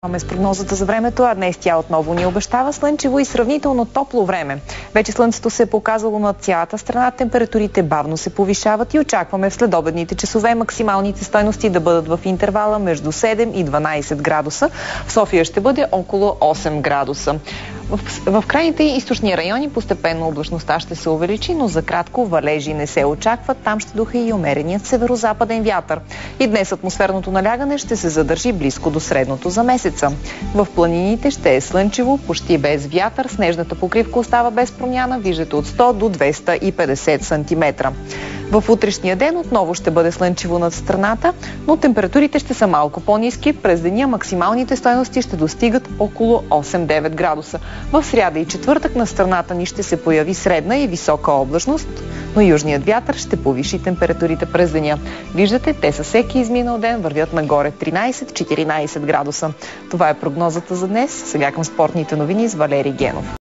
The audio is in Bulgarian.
С прогнозата за времето, а днес тя отново ни обещава слънчево и сравнително топло време. Вече слънцето се е показало над цялата страна, температурите бавно се повишават и очакваме в следобедните часове максималните стойности да бъдат в интервала между 7 и 12 градуса. В София ще бъде около 8 градуса. В крайните и източни райони постепенно облачността ще се увеличи, но за кратко валежи не се очакват. Там ще духа и умереният северозападен вятър. И днес атмосферното налягане ще се задържи близко до средното за месеца. В планините ще е слънчево, почти без вятър. Снежната покривка остава без промяна. Виждате от 100 до 250 см. В утрешния ден отново ще бъде слънчево над страната, но температурите ще са малко по-ниски. През деня максималните стойности ще достигат около 8-9 градуса. В сряда и четвъртък на страната ни ще се появи средна и висока облачност, но южният вятър ще повиши температурите през деня. Виждате, те със всеки изминал ден вървят нагоре 13-14 градуса. Това е прогнозата за днес. Сега към спортните новини с Валери Генов.